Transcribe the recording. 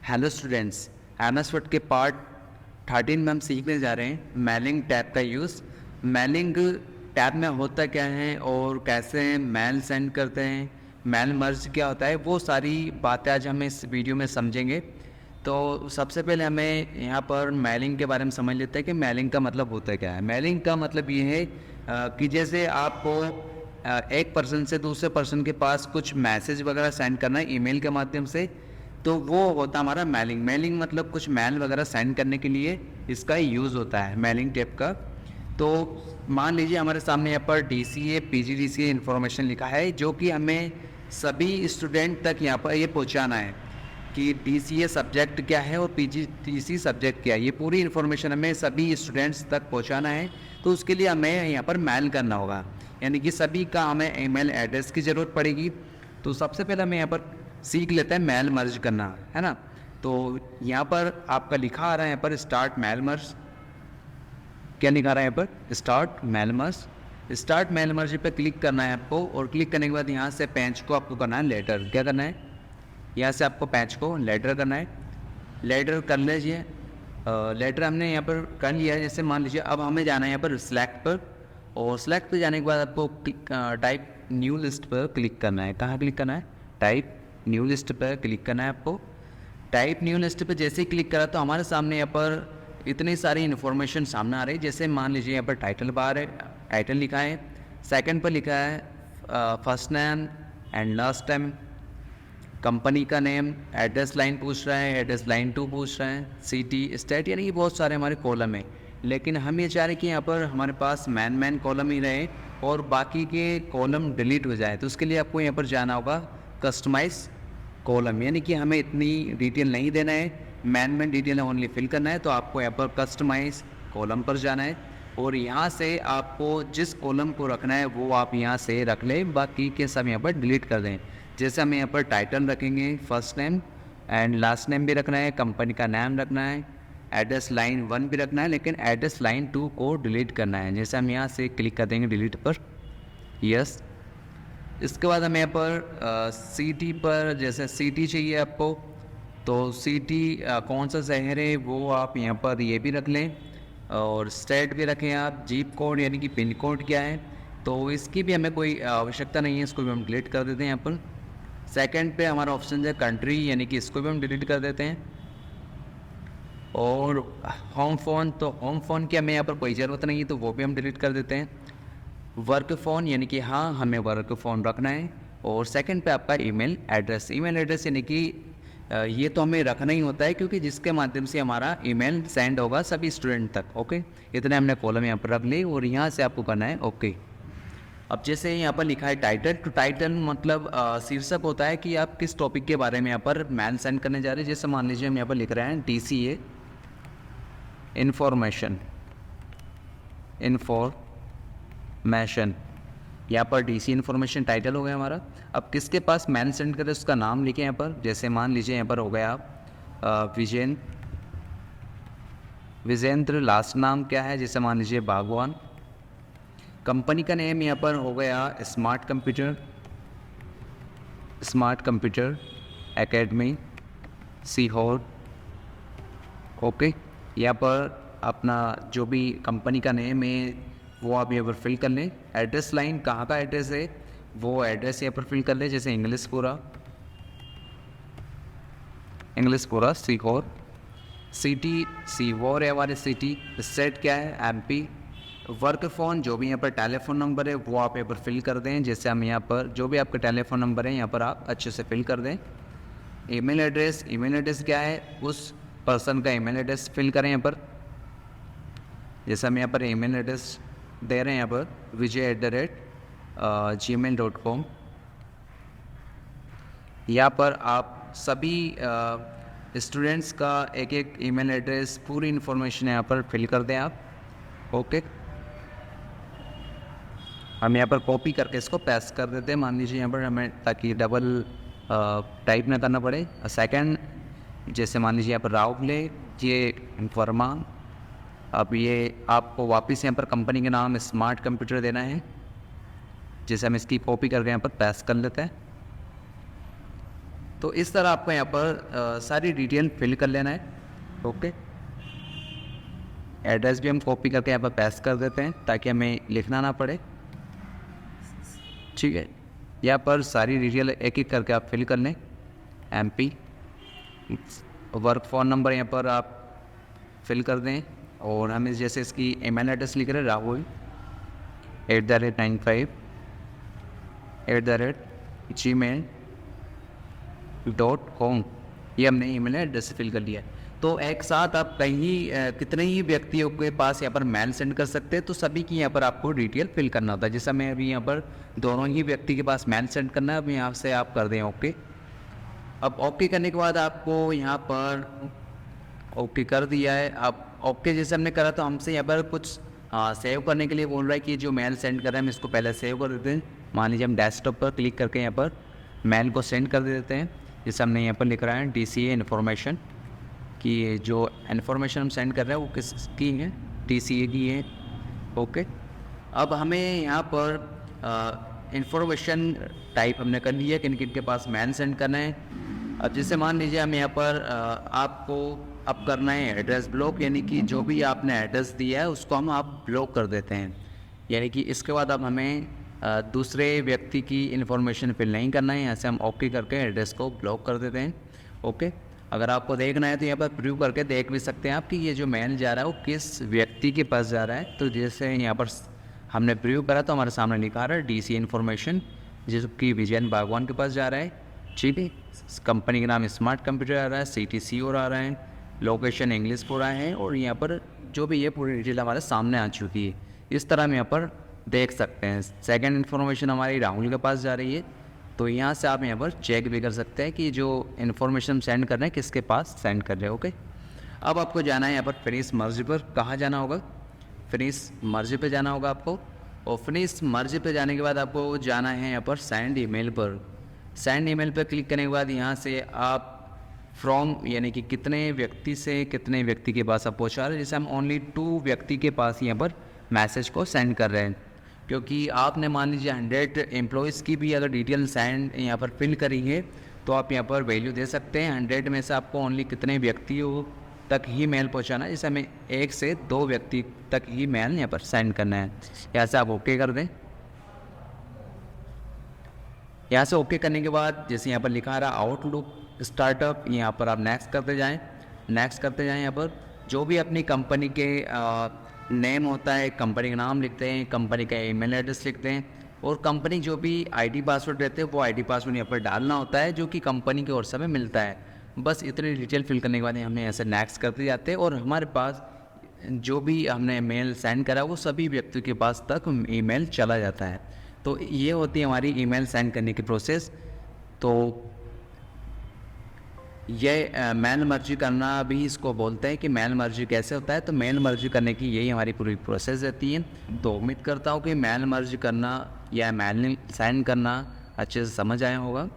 Hello students, MS word के part 13 में हम सीखने जा रहे हैं मेलिंग टैब का यूज़। मेलिंग टैब में होता क्या है और कैसे मेल सेंड करते हैं, मेल मर्ज क्या होता है, वो सारी बातें आज हम इस वीडियो में समझेंगे। तो सबसे पहले हमें यहाँ पर मेलिंग के बारे में समझ लेते हैं कि मेलिंग का मतलब होता क्या है। मेलिंग का मतलब ये है कि जैसे आपको एक पर्सन से दूसरे पर्सन के पास कुछ मैसेज वगैरह सेंड करना है ईमेल के माध्यम से, तो वो होता हमारा मेलिंग। मेलिंग मतलब कुछ मेल वगैरह सेंड करने के लिए इसका यूज़ होता है मेलिंग टैब का। तो मान लीजिए हमारे सामने यहाँ पर DCA PGDCA इन्फॉर्मेशन लिखा है, जो कि हमें सभी स्टूडेंट तक यहाँ पर ये पहुँचाना है कि DCA सब्जेक्ट क्या है और PGDC सब्जेक्ट क्या है। ये पूरी इन्फॉर्मेशन हमें सभी स्टूडेंट्स तक पहुँचाना है। तो उसके लिए हमें यहाँ पर मेल करना होगा, यानी कि सभी का हमें ईमेल एड्रेस की ज़रूरत पड़ेगी। तो सबसे पहले हमें यहाँ पर सीख लेते हैं मेल मर्ज करना, है ना। तो यहाँ पर आपका लिखा आ रहा है यहाँ पर स्टार्ट मेल मर्ज। क्या लिखा रहा है यहाँ पर? Start mail merge. Start mail merge पे क्लिक करना है आपको, और क्लिक करने के बाद यहाँ से पेज को आपको करना है लेटर। क्या करना है? यहाँ से आपको पेज को लेटर करना है। लेटर कर लीजिए। लेटर हमने यहाँ पर कर लिया है। जैसे मान लीजिए अब हमें जाना है यहाँ पर सिलेक्ट पर, और सिलेक्ट पर जाने के बाद आपको टाइप न्यू लिस्ट पर क्लिक करना है। कहाँ क्लिक करना है? टाइप न्यू लिस्ट पर क्लिक करना है आपको। टाइप न्यू लिस्ट पर जैसे ही क्लिक करा तो हमारे सामने यहाँ पर इतनी सारी इन्फॉर्मेशन सामने आ रही है। जैसे मान लीजिए यहाँ पर टाइटल बार है, टाइटल लिखा है। सेकंड पर लिखा है first name and last name, company का नेम, एड्रेस लाइन पूछ रहा है, एड्रेस लाइन 2 पूछ रहा है, सिटी, स्टेट, यानी कि बहुत सारे हमारे कॉलम है। लेकिन हम ये चाह रहे हैं कि यहाँ पर हमारे पास मैन कॉलम ही रहे और बाकी के कॉलम डिलीट हो जाए। तो उसके लिए आपको यहाँ पर जाना होगा कस्टमाइज कॉलम, यानी कि हमें इतनी डिटेल नहीं देना है, मैन डिटेल ओनली फिल करना है। तो आपको यहाँ पर कस्टमाइज कॉलम पर जाना है, और यहाँ से आपको जिस कॉलम को रखना है वो आप यहाँ से रख लें, बाकी के सब यहाँ पर डिलीट कर दें। जैसे हमें यहाँ पर टाइटल रखेंगे, first name and last name भी रखना है, कंपनी का नाम रखना है, एड्रेस लाइन 1 भी रखना है, लेकिन एड्रेस लाइन 2 को डिलीट करना है। जैसे हम यहाँ से क्लिक कर देंगे डिलीट पर, यस। इसके बाद हमें यहाँ पर सिटी पर, जैसे सिटी चाहिए आपको, तो सिटी कौन सा शहर है वो आप यहाँ पर ये भी रख लें, और स्टेट भी रखें आप। जीप कोड यानी कि पिन कोड क्या है, तो इसकी भी हमें कोई आवश्यकता नहीं है, इसको भी हम डिलीट कर देते हैं यहाँ पर। सेकंड पे हमारा ऑप्शन है कंट्री, यानी कि इसको भी हम डिलीट कर देते हैं। और होम फ़ोन, तो होम फ़ोन की हमें यहाँ पर कोई ज़रूरत नहीं है, तो वो भी हम डिलीट कर देते हैं। वर्क फ़ोन, यानी कि हाँ हमें वर्क फ़ोन रखना है। और सेकंड पे आपका ईमेल एड्रेस। ईमेल एड्रेस यानी कि ये तो हमें रखना ही होता है, क्योंकि जिसके माध्यम से हमारा ईमेल सेंड होगा सभी स्टूडेंट तक। ओके, इतने हमने कॉलम यहाँ पर रख ली, और यहाँ से आपको करना है ओके। अब जैसे यहाँ पर लिखा है टाइटल, तो टाइटल मतलब शीर्षक होता है कि आप किस टॉपिक के बारे में यहाँ पर मेल सेंड करने जा रहे हैं। जैसे मान लीजिए हम यहाँ पर लिख रहे हैं DCA इन्फॉर्मेशन, यहाँ पर DC इन्फॉर्मेशन टाइटल हो गया हमारा। अब किसके पास मेल सेंड करें उसका नाम लिखें यहाँ पर। जैसे मान लीजिए यहाँ पर हो गया आप विजेंद्र, लास्ट नाम क्या है, जैसे मान लीजिए बागवान। कंपनी का नेम यहाँ पर हो गया smart computer academy Sehore. Okay, यहाँ पर अपना जो भी कंपनी का नेम है वो आप यहाँ पर फिल कर लें। एड्रेस लाइन कहाँ का एड्रेस है वो एड्रेस यहाँ पर फिल कर लें। जैसे इंग्लिश पूरा सीहोर, सिटी सीहोर है हमारी सिटी। स्टेट क्या है? MP। वर्क फ़ोन, जो भी यहाँ पर टेलीफोन नंबर है वो आप यहाँ पर फिल कर दें। जैसे हम यहाँ पर जो भी आपका टेलीफोन नंबर है यहाँ पर आप अच्छे से फिल कर दें। ईमेल एड्रेस क्या है, उस पर्सन का ईमेल एड्रेस फिल करें यहाँ पर। जैसे हम यहाँ पर ईमेल एड्रेस दे रहे हैं यहाँ पर vijay@gmail.com। यहाँ पर आप सभी स्टूडेंट्स का एक एक ईमेल एड्रेस, पूरी इन्फॉर्मेशन यहाँ पर फिल कर दें आप। ओके, हम यहाँ पर कॉपी करके इसको पेस्ट कर देते हैं, मान लीजिए यहाँ पर हमें, ताकि डबल टाइप ना करना पड़े। सेकंड, जैसे मान लीजिए यहाँ पर रावले, ये वर्मा। अब ये आपको वापस यहाँ पर कंपनी के नाम स्मार्ट कंप्यूटर देना है। जैसे हम इसकी कॉपी करके यहाँ पर पेस्ट कर लेते हैं। तो इस तरह आपको यहाँ पर सारी डिटेल फिल कर लेना है। ओके, एड्रेस भी हम कॉपी करके यहाँ पर पेस्ट कर देते हैं ताकि हमें लिखना ना पड़े। ठीक है, यहाँ पर सारी डिटेल एक एक करके आप फिल कर लें। MP वर्क फ़ोन नंबर यहाँ पर आप फिल कर दें, और हमें जैसे इसकी ईमेल एड्रेस लिख रहे हैं rahul@95@gmail.com, ये हमने ईमेल एड्रेस फिल कर लिया है। तो एक साथ आप कहीं कितने ही व्यक्तियों के पास यहाँ पर मेल सेंड कर सकते हैं, तो सभी की यहाँ पर आपको डिटेल फिल करना होता है। जैसा मैं अभी यहाँ पर दोनों ही व्यक्ति के पास मेल सेंड करना है, अब यहाँ से आप कर दें ओके। अब ओके करने के बाद आपको यहाँ पर ओके कर दिया है। अब ओके जैसे हमने करा तो हमसे यहाँ पर कुछ सेव करने के लिए बोल रहा है कि जो मेल सेंड कर रहे हैं हम इसको पहले सेव कर देते हैं। मान लीजिए हम डेस्कटॉप पर क्लिक करके यहाँ पर मेल को सेंड कर देते हैं। जैसे हमने यहाँ पर लिख रहा है DCA इन्फॉर्मेशन, कि जो इन्फॉर्मेशन हम सेंड कर रहे हैं वो किसकी है, DCA की है। ओके, अब हमें यहाँ पर इन्फॉर्मेशन टाइप हमने कर लिया कि किन के पास मेल सेंड करना है। अब जैसे मान लीजिए हम यहाँ पर आपको अब करना है एड्रेस ब्लॉक, यानी कि जो भी आपने एड्रेस दिया है उसको हम आप ब्लॉक कर देते हैं। यानी कि इसके बाद अब हमें दूसरे व्यक्ति की इन्फॉर्मेशन फिल नहीं करना है, यहाँ से हम ओके करके एड्रेस को ब्लॉक कर देते हैं। ओके, अगर आपको देखना है तो यहाँ पर प्रूव करके देख भी सकते हैं आप कि ये जो मेल जा रहा है वो किस व्यक्ति के पास जा रहा है। तो जैसे यहाँ पर हमने प्रूव करा तो हमारे सामने लिखा रहा है DCA इन्फॉर्मेशन, जिसकी विजयन बागवान के पास जा रहा है। ठीक है, कंपनी का नाम स्मार्ट कंप्यूटर आ रहा है, CTC और आ रहा है, लोकेशन इंग्लिशपुर आए हैं, और यहाँ पर जो भी ये पूरी डिटेल हमारे सामने आ चुकी है। इस तरह हम यहाँ पर देख सकते हैं। सेकंड इन्फॉर्मेशन हमारी राहुल के पास जा रही है, तो यहाँ से आप यहाँ पर चेक भी कर सकते हैं कि जो इन्फॉर्मेशन हम सेंड कर रहे हैं किसके पास सेंड कर रहे हैं। ओके, अब आपको जाना है यहाँ पर फिनिश मर्ज पर। कहाँ जाना होगा, फिनिश मर्ज पे जाना होगा आपको, और फिनिश मर्ज पे जाने के बाद आपको जाना है यहाँ पर सेंड ईमेल पर। सेंड ईमेल पर क्लिक करने के बाद यहाँ से आप फ्रॉम यानी कि कितने व्यक्ति से कितने व्यक्ति के पास आप पहुँचा रहे हैं। जैसे हम ओनली 2 व्यक्ति के पास यहाँ पर मैसेज को सेंड कर रहे हैं, क्योंकि आपने मान लीजिए 100 एम्प्लॉयज़ की भी अगर डिटेल सेंड यहाँ पर फिल करी है तो आप यहाँ पर वैल्यू दे सकते हैं। 100 में से आपको ओनली कितने व्यक्तियों तक ही मेल पहुँचाना है, जैसे हमें 1 से 2 व्यक्ति तक ही मेल यहाँ पर सेंड करना है। यहाँ से आप ओके कर दें। यहाँ से ओके करने के बाद जैसे यहाँ पर लिखा रहा आउटलुक स्टार्टअप, यहाँ पर आप नेक्स्ट करते जाएं। यहाँ पर जो भी अपनी कंपनी के नेम होता है, कंपनी का नाम लिखते हैं, कंपनी का ईमेल एड्रेस लिखते हैं, और कंपनी जो भी ID पासवर्ड देते हैं वो ID पासवर्ड यहाँ पर डालना होता है जो कि कंपनी की ओर से हमें मिलता है। बस इतनी डिटेल फिल करने के बाद हमें ऐसे नेक्स्ट करते जाते हैं, और हमारे पास जो भी हमने मेल सेंड करा वो सभी व्यक्तियों के पास तक ईमेल चला जाता है। तो ये होती है हमारी ईमेल सेंड करने की प्रोसेस। तो ये मेल मर्जी करना भी इसको बोलते हैं कि मेल मर्जी कैसे होता है। तो मेल मर्जी करने की यही हमारी पूरी प्रोसेस रहती है। तो उम्मीद करता हूँ कि मेल मर्जी करना या मेल सेंड करना अच्छे से समझ आया होगा।